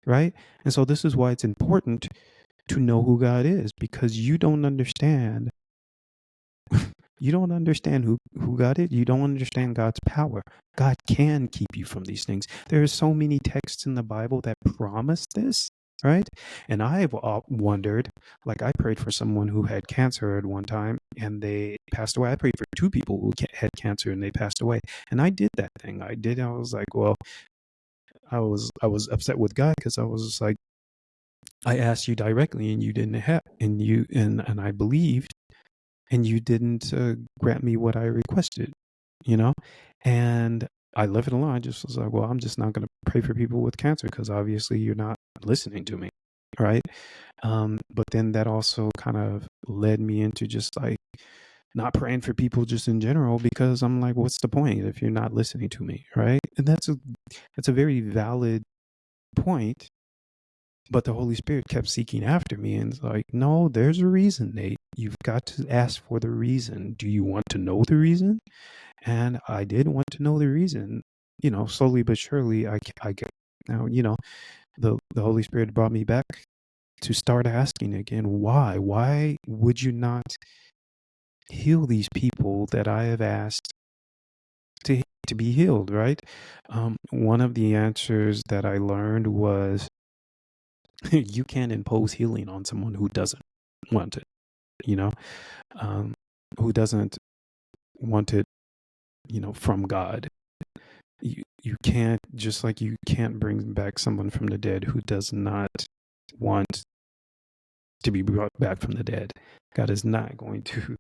right? And so this is why it's important to know who God is, because you don't understand. You don't understand who God is. You don't understand God's power. God can keep you from these things. There are so many texts in the Bible that promise this, right? And I've wondered, like I prayed for someone who had cancer at one time and they passed away. I prayed for two people who had cancer and they passed away. And I did that thing. I was like, well, I was upset with God because I was just like, I asked you directly and you didn't have, and I believed, and you didn't grant me what I requested, you know? And I left it alone. I just was like, well, I'm just not going to pray for people with cancer because obviously you're not listening to me, right? But then that also kind of led me into just like not praying for people just in general, because I'm like, what's the point if you're not listening to me, right? And that's a very valid point. But the Holy Spirit kept seeking after me and it's like, no, there's a reason, Nate. You've got to ask for the reason. Do you want to know the reason? And I did want to know the reason. Slowly but surely, I get now. The Holy Spirit brought me back to start asking again, why? Why would you not heal these people that I have asked to be healed? Right. One of the answers that I learned was, you can't impose healing on someone who doesn't want it, you know, um, who doesn't want it, from God. You can't, just like you can't bring back someone from the dead who does not want to be brought back from the dead. God is not going to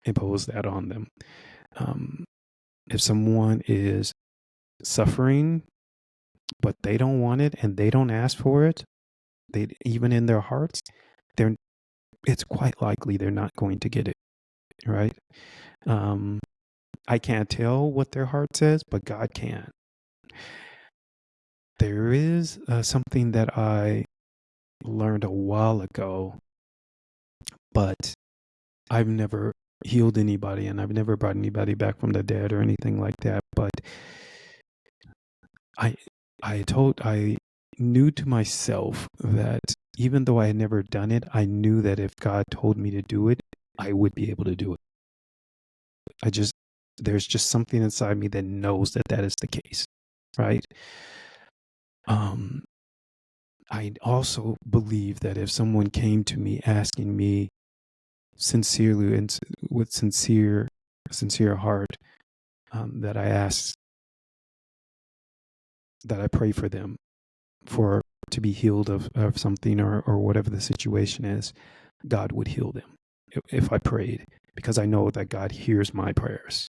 impose that on them. If someone is suffering, but they don't want it and they don't ask for it, they, even in their hearts, it's quite likely they're not going to get it, right? I can't tell what their heart says, but God can. There is something that I learned a while ago, but I've never healed anybody and I've never brought anybody back from the dead or anything like that. But I knew to myself that even though I had never done it, I knew that if God told me to do it, I would be able to do it. There's just something inside me that knows that that is the case, right? I also believe that if someone came to me asking me sincerely and with sincere heart, that I pray for them to be healed of something or whatever the situation is, God would heal them if I prayed, because I know that God hears my prayers.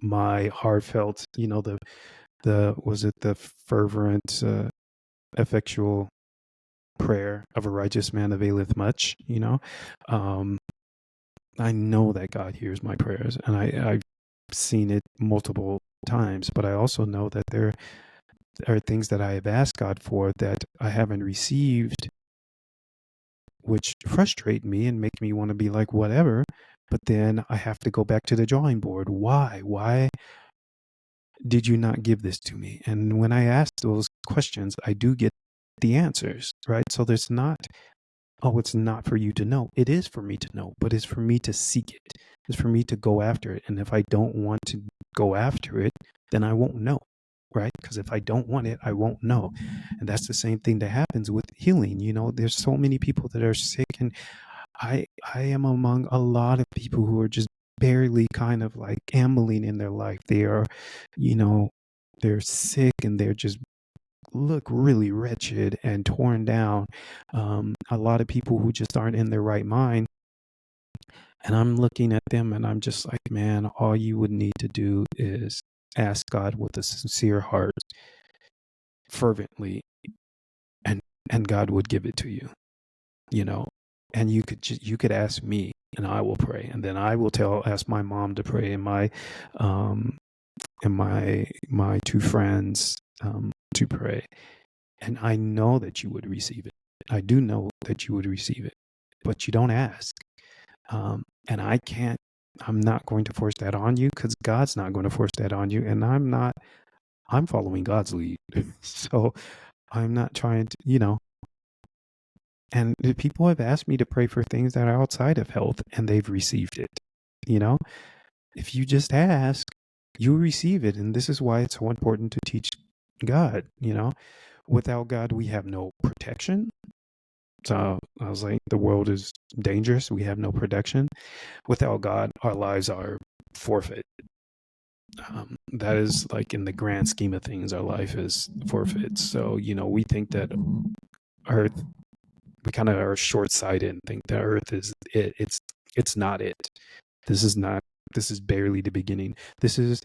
My heartfelt, the fervent, effectual prayer of a righteous man availeth much, I know that God hears my prayers, and I've seen it multiple times, but I also know that there are things that I have asked God for that I haven't received, which frustrate me and make me want to be like, whatever. But then I have to go back to the drawing board. Why did you not give this to me? And when I ask those questions, I do get the answers, right? So there's not, oh, it's not for you to know. It is for me to know, but it's for me to seek it. It's for me to go after it. And if I don't want to go after it, then I won't know, right? Because if I don't want it, I won't know. And that's the same thing that happens with healing. There's so many people that are sick, and I am among a lot of people who are just barely kind of like ambling in their life. They are, they're sick and they're just look really wretched and torn down. A lot of people who just aren't in their right mind. And I'm looking at them and I'm just like, man, all you would need to do is ask God with a sincere heart, fervently, and God would give it to you, and you could ask me and I will pray. And then I will ask my mom to pray, and my two friends, to pray. And I know that you would receive it. I do know that you would receive it, but you don't ask. And I'm not going to force that on you, because God's not going to force that on you. And I'm following God's lead. So I'm not trying to, and people have asked me to pray for things that are outside of health and they've received it. You know, if you just ask, you receive it. And this is why it's so important to teach God. Without God, we have no protection. So I was like, the world is dangerous. We have no protection. Without God, our lives are forfeit. That is like in the grand scheme of things, our life is forfeit. So, we think that Earth, we kind of are short-sighted and think that Earth is it. It's not it. This is not, this is barely the beginning. This is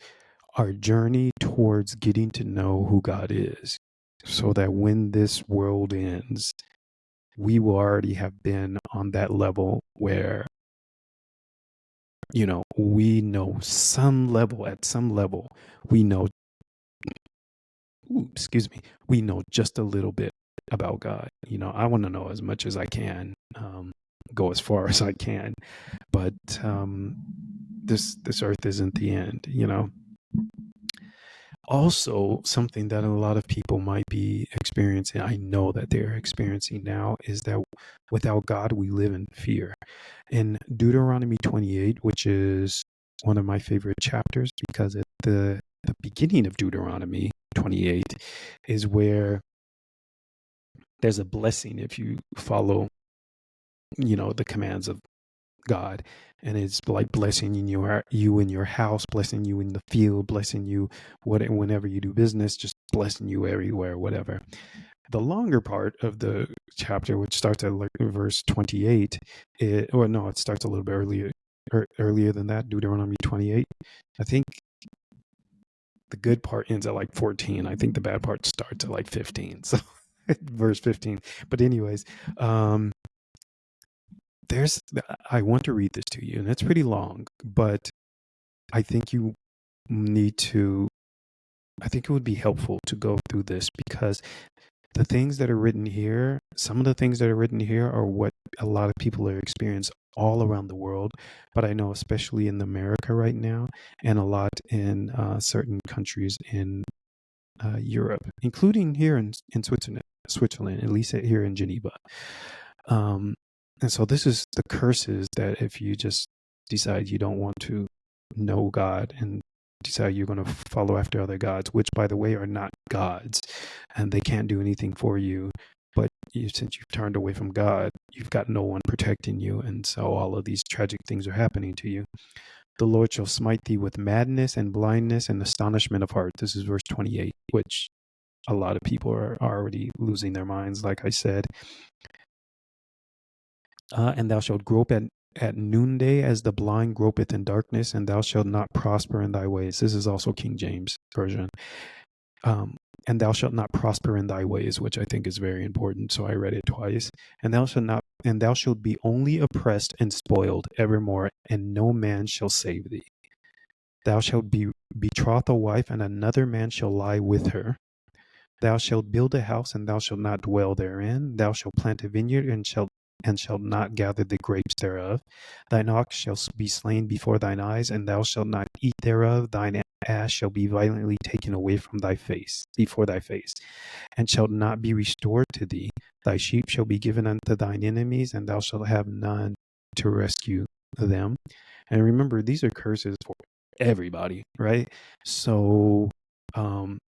our journey towards getting to know who God is, so that when this world ends, we will already have been on that level where, we know at some level, we know, we know just a little bit about God. I want to know as much as I can, go as far as I can, but this earth isn't the end. Also, something that a lot of people might be experiencing, I know that they're experiencing now, is that without God, we live in fear. In Deuteronomy 28, which is one of my favorite chapters, because at the beginning of Deuteronomy 28 is where there's a blessing if you follow, the commands of God. And it's like blessing you in your house, blessing you in the field, blessing you whenever you do business, just blessing you everywhere, whatever. The longer part of the chapter, which starts at like verse 28, it starts a little bit earlier than that, Deuteronomy 28. I think the good part ends at like 14. I think the bad part starts at like 15. So verse 15. But anyways, I want to read this to you, and it's pretty long, but I think it would be helpful to go through this, because some of the things that are written here are what a lot of people are experiencing all around the world, but I know especially in America right now, and a lot in certain countries in Europe, including here in Switzerland, at least here in Geneva. And so this is the curses that if you just decide you don't want to know God and decide you're going to follow after other gods, which, by the way, are not gods, and they can't do anything for you. But since you've turned away from God, you've got no one protecting you. And so all of these tragic things are happening to you. The Lord shall smite thee with madness and blindness and astonishment of heart. This is verse 28, which a lot of people are already losing their minds, like I said. And thou shalt grope at noonday as the blind gropeth in darkness, and thou shalt not prosper in thy ways. This is also King James Version. And thou shalt not prosper in thy ways, which I think is very important. So I read it twice. And thou shalt be only oppressed and spoiled evermore, and no man shall save thee. Thou shalt betroth a wife, and another man shall lie with her. Thou shalt build a house, and thou shalt not dwell therein. Thou shalt plant a vineyard, and shalt not gather the grapes thereof. Thine ox shall be slain before thine eyes, and thou shalt not eat thereof. Thine ass shall be violently taken away from before thy face, and shalt not be restored to thee. Thy sheep shall be given unto thine enemies, and thou shalt have none to rescue them. And remember, these are curses for everybody, right? So,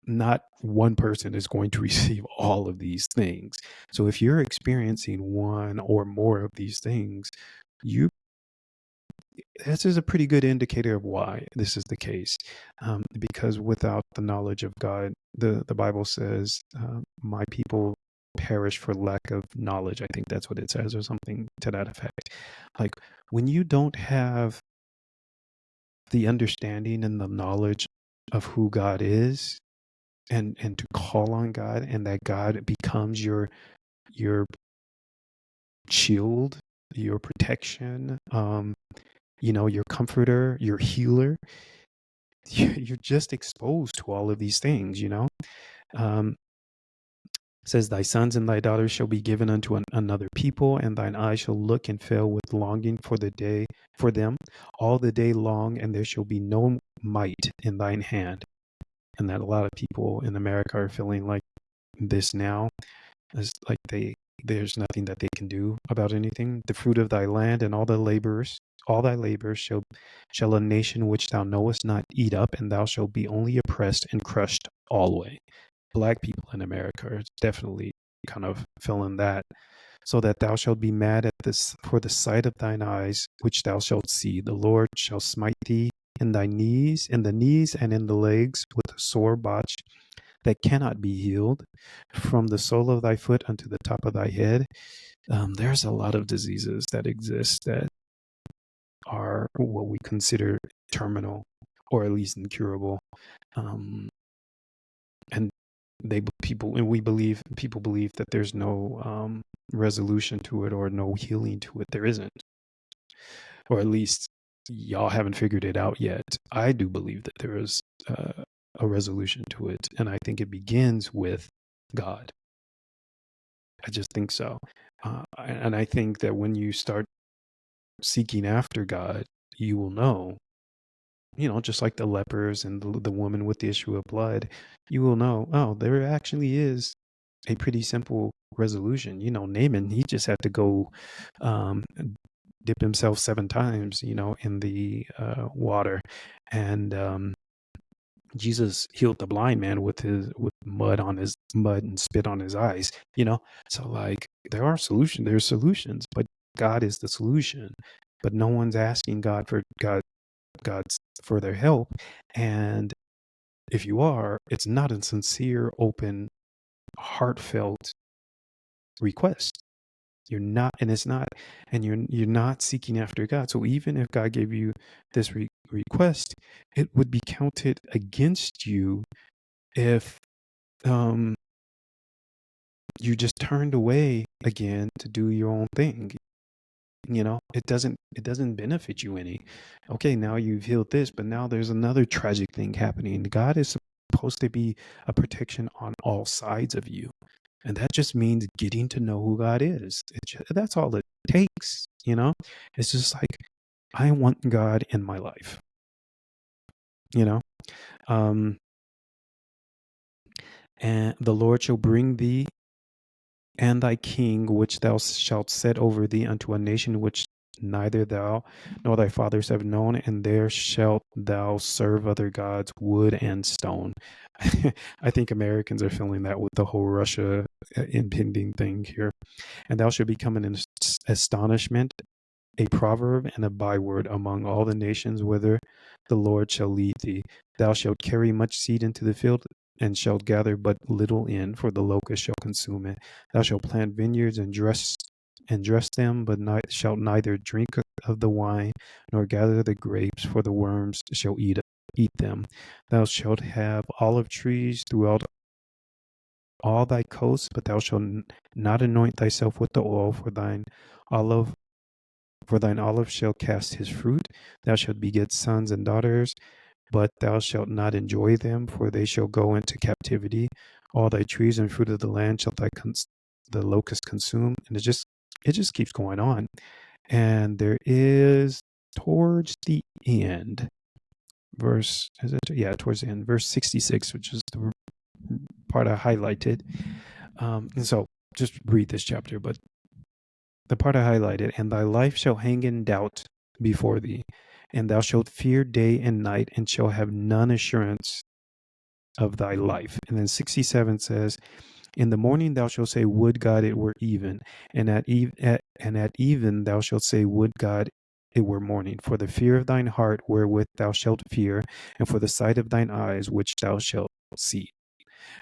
not one person is going to receive all of these things. So if you're experiencing one or more of these things, this is a pretty good indicator of why this is the case. Because without the knowledge of God, the Bible says, my people perish for lack of knowledge. I think that's what it says, or something to that effect. Like, when you don't have the understanding and the knowledge of who God is, and to call on God, and that God becomes your shield, your protection, your comforter, your healer, you're just exposed to all of these things. Says, thy sons and thy daughters shall be given unto another people, and thine eyes shall look and fail with longing for them all the day long, and there shall be no might in thine hand. And that a lot of people in America are feeling like this now. It's like there's nothing that they can do about anything. The fruit of thy land and all thy labors shall a nation which thou knowest not eat up, and thou shalt be only oppressed and crushed alway. Black people in America are definitely kind of feeling that. So that thou shalt be mad at this for the sight of thine eyes, which thou shalt see. The Lord shall smite thee in the knees and in the legs with a sore botch that cannot be healed, from the sole of thy foot unto the top of thy head. There's a lot of diseases that exist that are what we consider terminal, or at least incurable. And people believe that there's no resolution to it or no healing to it. There isn't, or at least y'all haven't figured it out yet. I do believe that there is a resolution to it, and I think it begins with God. I just think so. And I think that when you start seeking after God, you will know, just like the lepers and the woman with the issue of blood, you will know, oh, there actually is a pretty simple resolution. Naaman, he just had to go dip himself 7 times, in the water. And Jesus healed the blind man with mud and spit on his eyes, So like there's solutions, but God is the solution. But no one's asking God's for their help. And if you are, it's not a sincere, open, heartfelt request. You're not, and it's not, and you're not seeking after God. So even if God gave you this request, it would be counted against you if you just turned away again to do your own thing. It doesn't benefit you any. Okay, now you've healed this, but now there's another tragic thing happening. God is supposed to be a protection on all sides of you. And that just means getting to know who God is. That's all it takes, It's just like, I want God in my life, And the Lord shall bring thee and thy king, which thou shalt set over thee, unto a nation which neither thou nor thy fathers have known, and there shalt thou serve other gods, wood and stone. I think Americans are feeling that with the whole Russia impending thing here. And thou shalt become an astonishment, a proverb, and a byword among all the nations whither the Lord shall lead thee. Thou shalt carry much seed into the field, and shalt gather but little in, for the locust shall consume it. Thou shalt plant vineyards and dress them, but shalt neither drink of the wine nor gather the grapes, for the worms shall eat them. Thou shalt have olive trees throughout all thy coasts, but thou shalt not anoint thyself with the oil, for thine olive shall cast his fruit. Thou shalt beget sons and daughters, but thou shalt not enjoy them, for they shall go into captivity. All thy trees and fruit of the land shall the locust consume. And it just keeps going on. And there is, towards the end, towards the end, verse 66, which is the part I highlighted. And so just read this chapter, but the part I highlighted, and thy life shall hang in doubt before thee, and thou shalt fear day and night, and shall have none assurance of thy life. And then 67 says, in the morning thou shalt say, would God it were even, and at even thou shalt say, would God it were morning, for the fear of thine heart wherewith thou shalt fear, and for the sight of thine eyes which thou shalt see.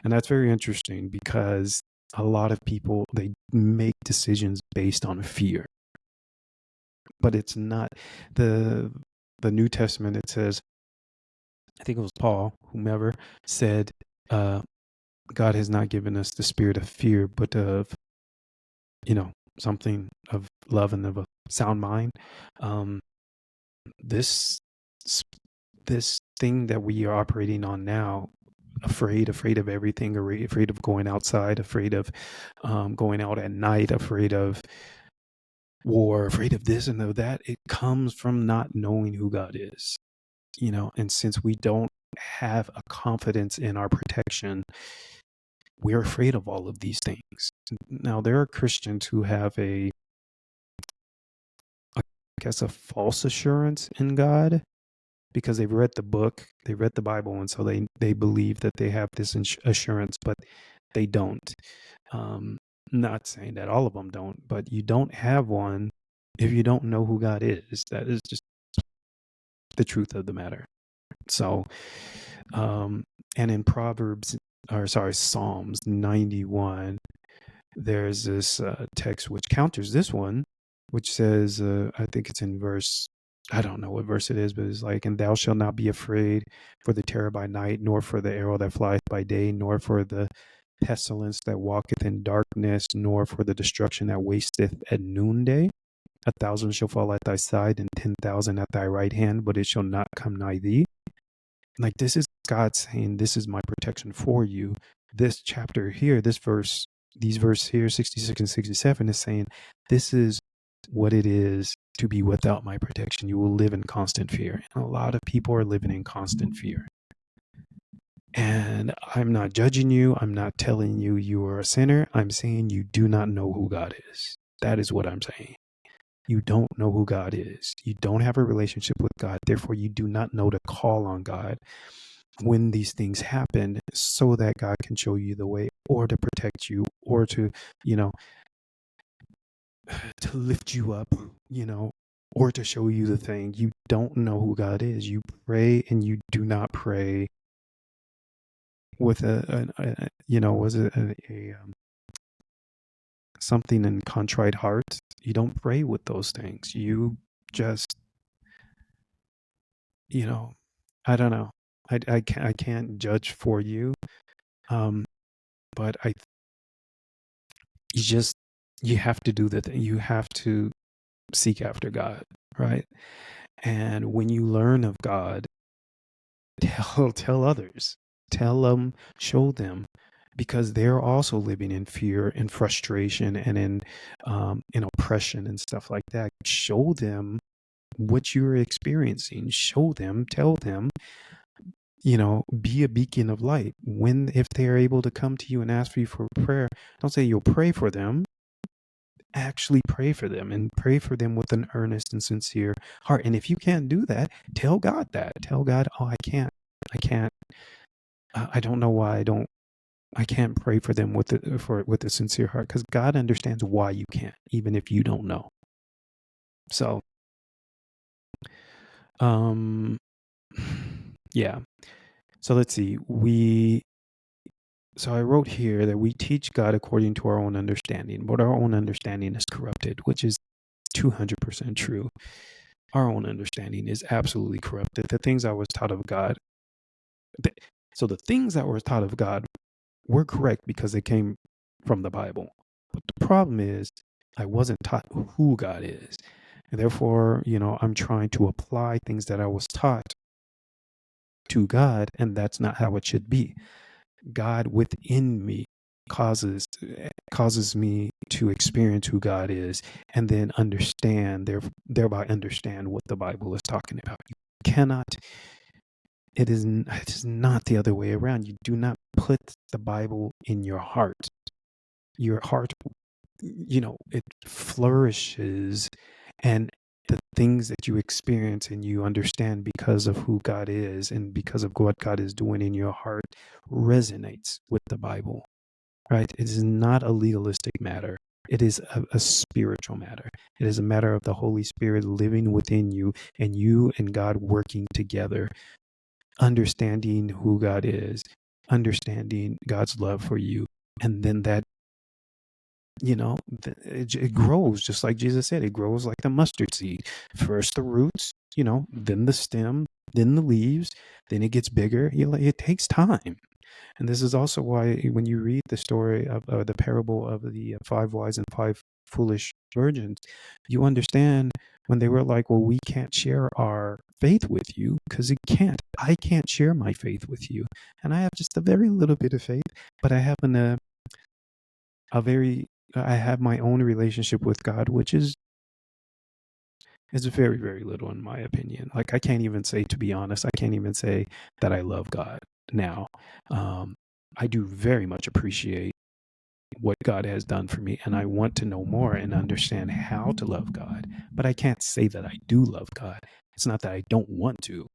And that's very interesting, because a lot of people, they make decisions based on fear. But it's not the New Testament. It says, I think it was Paul, whomever, said, God has not given us the spirit of fear, but of, something of love and of a sound mind. This thing that we are operating on now, afraid of everything, afraid of going outside, afraid of going out at night, afraid of war, afraid of this and of that, it comes from not knowing who God is, and since we don't have a confidence in our protection, we're afraid of all of these things. Now, there are Christians who have I guess, a false assurance in God because they've read the book, they read the Bible, and so they believe that they have this assurance, but they don't. Not saying that all of them don't, but you don't have one if you don't know who God is. That is just the truth of the matter. So, and in Psalms 91, there's this text which counters this one, which says, I think it's in verse, I don't know what verse it is, but it's like, and thou shalt not be afraid for the terror by night, nor for the arrow that flieth by day, nor for the pestilence that walketh in darkness, nor for the destruction that wasteth at noonday. 1,000 shall fall at thy side, and 10,000 at thy right hand, but it shall not come nigh thee. Like, this is God saying, this is my protection for you. This chapter here, these verse here, 66 and 67, is saying, this is what it is to be without my protection. You will live in constant fear. And a lot of people are living in constant fear. And I'm not judging you. I'm not telling you you are a sinner. I'm saying you do not know who God is. That is what I'm saying. You don't know who God is. You don't have a relationship with God. Therefore, you do not know to call on God when these things happen so that God can show you the way, or to protect you, or to, to lift you up, or to show you the thing. You don't know who God is. You pray, and you do not pray with something in contrite heart. You don't pray with those things. You just, I don't know. I can't judge for you. But you have to do the thing. You have to seek after God, right? And when you learn of God, tell others, tell them, show them, because they're also living in fear and frustration and in oppression and stuff like that. Show them what you're experiencing. Show them, tell them, be a beacon of light. If they're able to come to you and ask for you for prayer, don't say you'll pray for them. Actually pray for them, and pray for them with an earnest and sincere heart. And if you can't do that, tell God that. Tell God, oh, I can't. I don't know why I can't pray for them with a sincere heart, because God understands why you can't, even if you don't know. So, yeah. So let's see. So I wrote here that we teach God according to our own understanding, but our own understanding is corrupted, which is 200% true. Our own understanding is absolutely corrupted. The things I was taught of God. So the things that were taught of God were correct because they came from the Bible. But the problem is I wasn't taught who God is. And therefore, I'm trying to apply things that I was taught to God, and that's not how it should be. God within me causes me to experience who God is, and then thereby understand what the Bible is talking about. You cannot, it is not the other way around. You do not put the Bible in your heart. Your heart, it flourishes, and the things that you experience and you understand because of who God is and because of what God is doing in your heart resonates with the Bible, right? It is not a legalistic matter. It is a spiritual matter. It is a matter of the Holy Spirit living within you and God working together, understanding who God is, understanding God's love for you. And then that, it grows, just like Jesus said, it grows like the mustard seed. First the roots, then the stem, then the leaves, then it gets bigger. It takes time. And this is also why when you read the story of the parable of the 5 wise and 5 foolish virgins, you understand when they were like, well, we can't share our faith with you because I can't share my faith with you. And I have just a very little bit of faith, but I have I have my own relationship with God, which is very, very little in my opinion. Like, I can't even say, to be honest, I can't even say that I love God now. I do very much appreciate what God has done for me, and I want to know more and understand how to love God. But I can't say that I do love God. It's not that I don't want to.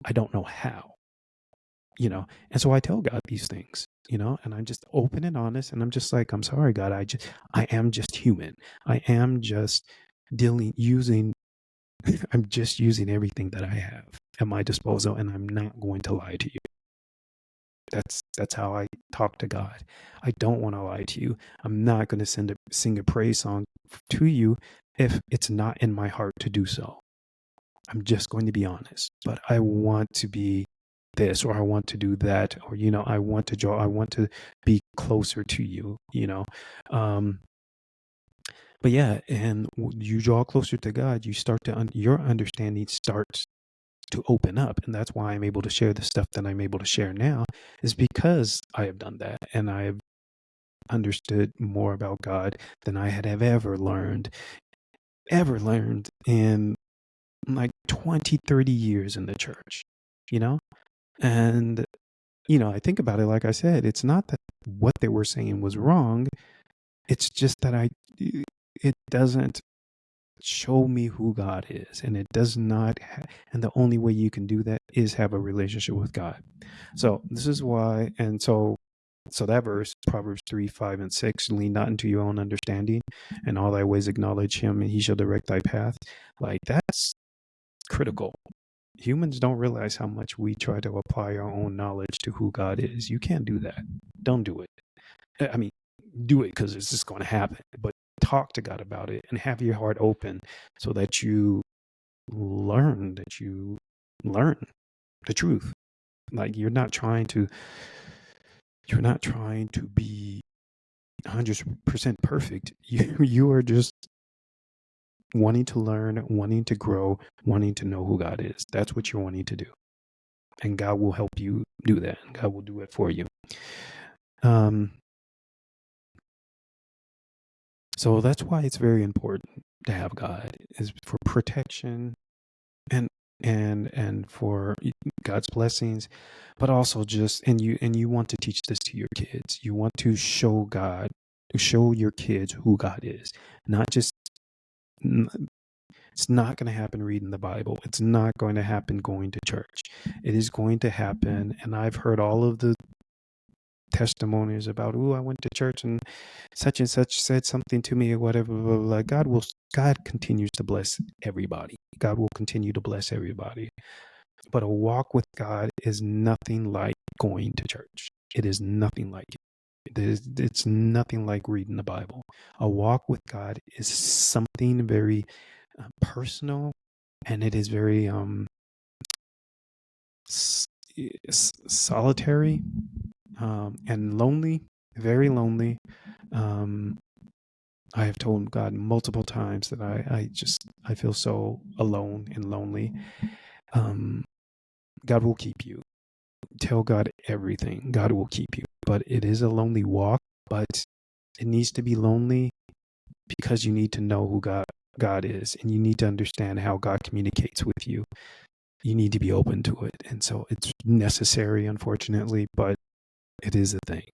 I don't know how, And so I tell God these things, and I'm just open and honest, and I'm just like, I'm sorry, God. I am just human. I am just using I'm just using everything that I have at my disposal, and I'm not going to lie to you. That's how I talk to God. I don't want to lie to you. I'm not going to sing a praise song to you if it's not in my heart to do so. I'm just going to be honest. But I want to be this, or I want to do that, or I want to be closer to you. But yeah, and you draw closer to God, you start to your understanding starts to open up, and that's why I'm able to share the stuff that I'm able to share now, is because I have done that, and I have understood more about God than I had ever learned in like 20, 30 years in the church, and I think about it, like I said, it's not that what they were saying was wrong, it's just that it doesn't show me who God is, and it does not and the only way you can do that is have a relationship with God. So this is why, and so that verse, Proverbs 3, 5, and 6, lean not into your own understanding, and all thy ways acknowledge him, and he shall direct thy path. Like, that's critical. Humans don't realize how much we try to apply our own knowledge to who God is. You can't do that. Don't do it. I mean, do it because it's just going to happen, but talk to God about it and have your heart open so that you learn the truth. Like, you're not trying to be 100% perfect. You are just wanting to learn, wanting to grow, wanting to know who God is. That's what you're wanting to do. And God will help you do that. God will do it for you. So that's why it's very important to have God, is for protection and for God's blessings, but also just, and you want to teach this to your kids. You want to show your kids who God is, not just, it's not going to happen reading the Bible. It's not going to happen going to church. It is going to happen. And I've heard all of the testimonies about, I went to church and such said something to me, or whatever, blah, blah, blah. God continues to bless everybody. God will continue to bless everybody. But a walk with God is nothing like going to church. It is nothing like it. It's nothing like reading the Bible. A walk with God is something very personal, and it is very solitary, and lonely, very lonely. I have told God multiple times that I feel so alone and lonely. God will keep you. Tell God everything. God will keep you. But it is a lonely walk, but it needs to be lonely because you need to know who God is, and you need to understand how God communicates with you. You need to be open to it. And so it's necessary, unfortunately, but it is a thing,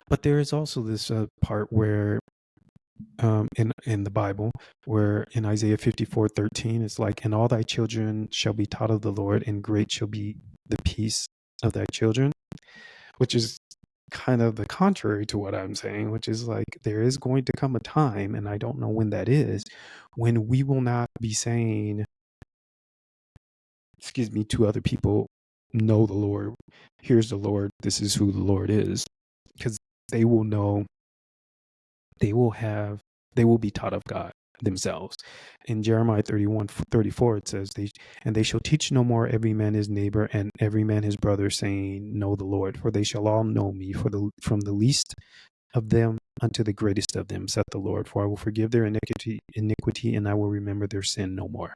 But there is also this part where in the Bible, where in Isaiah 54:13, it's like, and all thy children shall be taught of the Lord, and great shall be the peace of thy children, which is kind of the contrary to what I'm saying, which is like, there is going to come a time, and I don't know when that is, when we will not be saying, to other people, know the Lord, here's the Lord, this is who the Lord is, because they will know, they will be taught of God themselves. In Jeremiah 31:34, it says, they shall teach no more every man his neighbor and every man his brother, saying, know the Lord, for they shall all know me, from the least of them unto the greatest of them, saith the Lord, for I will forgive their iniquity, and I will remember their sin no more.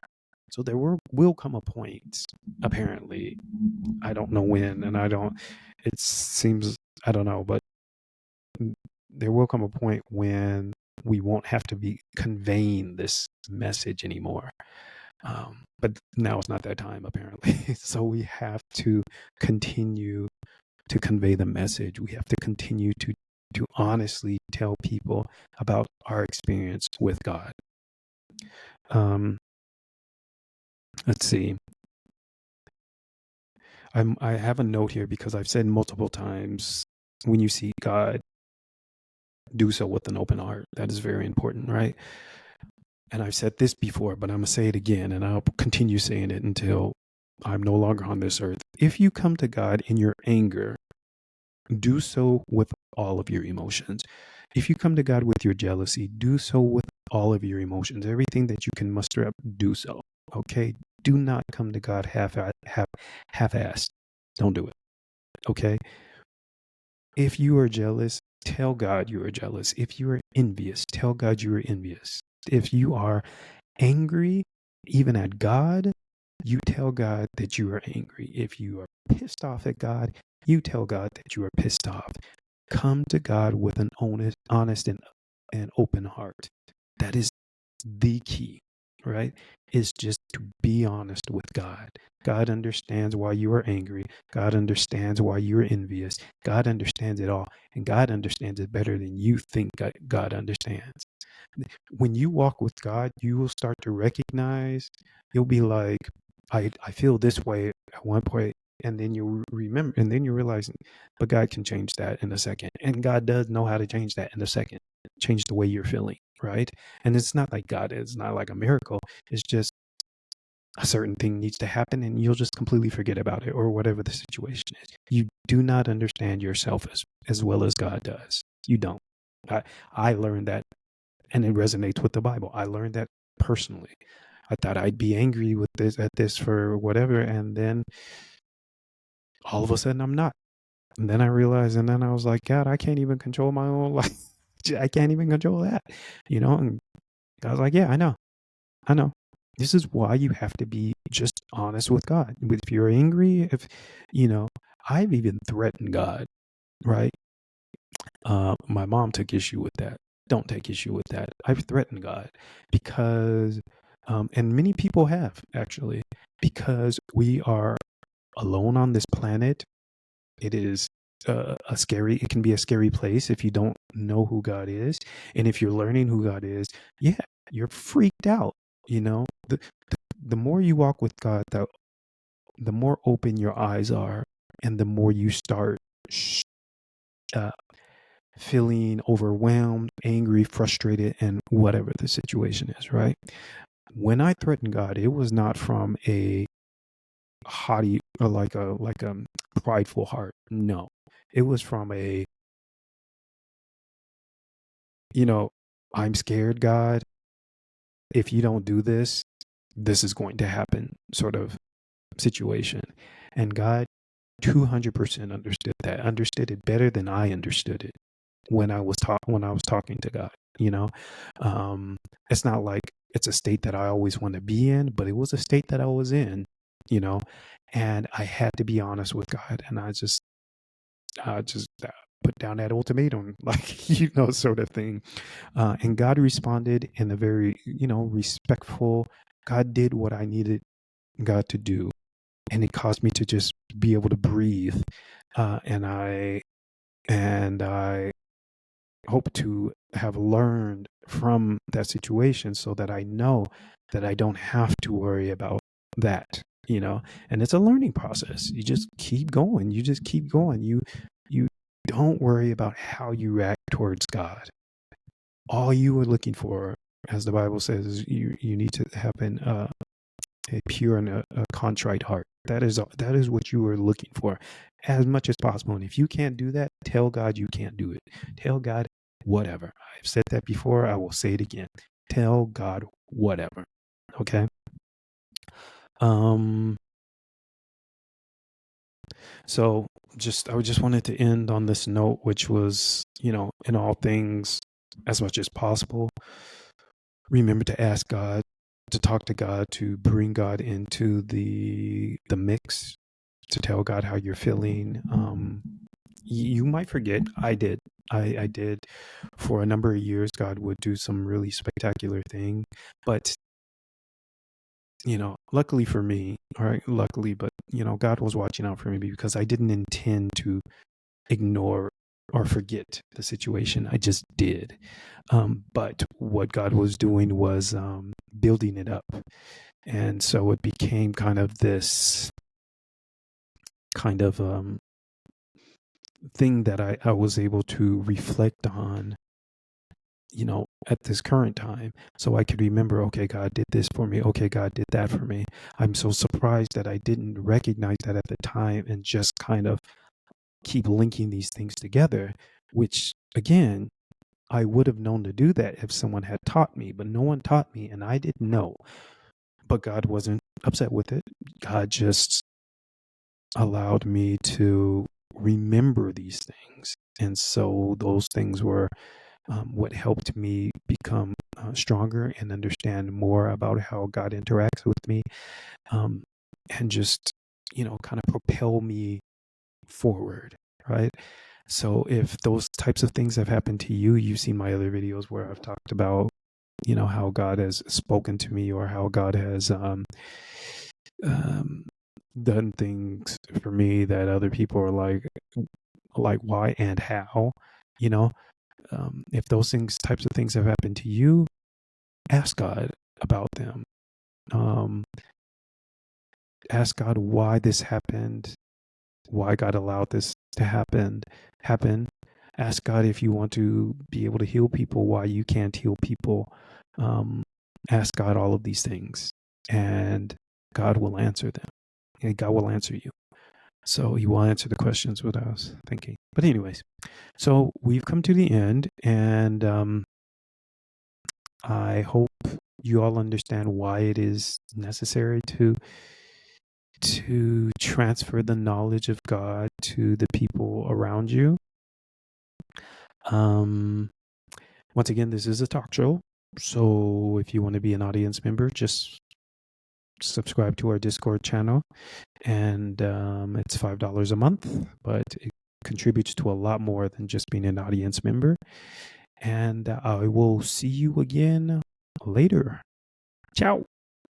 So there will come a point, apparently, I don't know when, and it seems, I don't know, but there will come a point when we won't have to be conveying this message anymore. But now it's not that time, apparently. So we have to continue to convey the message. We have to continue to honestly tell people about our experience with God. Let's see. I have a note here because I've said multiple times, when you see God, do so with an open heart. That is very important, right? And I've said this before, but I'm going to say it again, and I'll continue saying it until I'm no longer on this earth. If you come to God in your anger, do so with all of your emotions. If you come to God with your jealousy, do so with all of your emotions. Everything that you can muster up, do so. Okay? Do not come to God half-assed. Don't do it. Okay? If you are jealous, tell God you are jealous. If you are envious, tell God you are envious. If you are angry, even at God, you tell God that you are angry. If you are pissed off at God, you tell God that you are pissed off. Come to God with an honest and open heart. That is the key, right? Is just to be honest with God. God understands why you are angry. God understands why you are envious. God understands it all. And God understands it better than you think God understands. When you walk with God, you will start to recognize, you'll be like, I feel this way at one point, and then you remember, and then you realize, but God can change that in a second. And God does know how to change that in a second, change the way you're feeling, right? And it's not like it's not like a miracle. It's just a certain thing needs to happen and you'll just completely forget about it, or whatever the situation is. You do not understand yourself as well as God does. You don't. I learned that, and it resonates with the Bible. I learned that personally. I thought I'd be angry with this for whatever, and then all of a sudden I'm not. And then I realized, and then I was like, God, I can't even control my own life. I can't even control that, And I was like, yeah, I know. This is why you have to be just honest with God. If you're angry, I've even threatened God, right? My mom took issue with that. Don't take issue with that. I've threatened God because, and many people have actually, because we are alone on this planet. It is it can be a scary place if you don't know who God is. And if you're learning who God is, yeah, you're freaked out. The more you walk with God, the more open your eyes are, and the more you start uh, feeling overwhelmed, angry, frustrated, and whatever the situation is, right? When I threatened God, it was not from a haughty or like a prideful heart. No, it was from a, I'm scared, God. If you don't do this, this is going to happen sort of situation. And God 200% understood it better than I understood it when I was talking to God. It's not like it's a state that I always want to be in, but it was a state that I was in, and I had to be honest with God. And I just put down that ultimatum, like, sort of thing. And God responded in a very, respectful. God did what I needed God to do. And it caused me to just be able to breathe. And I hope to have learned from that situation so that I know that I don't have to worry about that, and it's a learning process. You just keep going. You just keep going. You don't worry about how you react towards God. All you are looking for, as the Bible says, is you need to have a pure and a contrite heart. That is what you are looking for as much as possible. And if you can't do that, tell God you can't do it. Tell God whatever. I've said that before. I will say it again. Tell God whatever. Okay. So I just wanted to end on this note, which was, in all things, as much as possible, remember to ask God, to talk to God, to bring God into the mix, to tell God how you're feeling. You might forget. I did. I did. For a number of years, God would do some really spectacular thing, but luckily for me, all right, luckily, but God was watching out for me because I didn't intend to ignore or forget the situation. I just did. But what God was doing was building it up. And so it became kind of this kind of thing that I was able to reflect on, at this current time. So I could remember, okay, God did this for me. Okay, God did that for me. I'm so surprised that I didn't recognize that at the time and just kind of keep linking these things together, which again, I would have known to do that if someone had taught me, but no one taught me and I didn't know. But God wasn't upset with it. God just allowed me to remember these things. And so those things were what helped me become stronger and understand more about how God interacts with me, and just, kind of propel me forward, right? So if those types of things have happened to you, you've seen my other videos where I've talked about, how God has spoken to me or how God has done things for me that other people are like why and how, you know. If those types of things have happened to you, ask God about them. Ask God why this happened, why God allowed this to happen. Ask God if you want to be able to heal people, why you can't heal people. Ask God all of these things, and God will answer them. And God will answer you. So He will answer the questions what I was thinking. But anyways, so we've come to the end, and I hope you all understand why it is necessary to transfer the knowledge of God to the people around you. Once again, this is a talk show. So if you want to be an audience member, just subscribe to our Discord channel. And it's $5 a month, but it contributes to a lot more than just being an audience member. And I will see you again later. Ciao.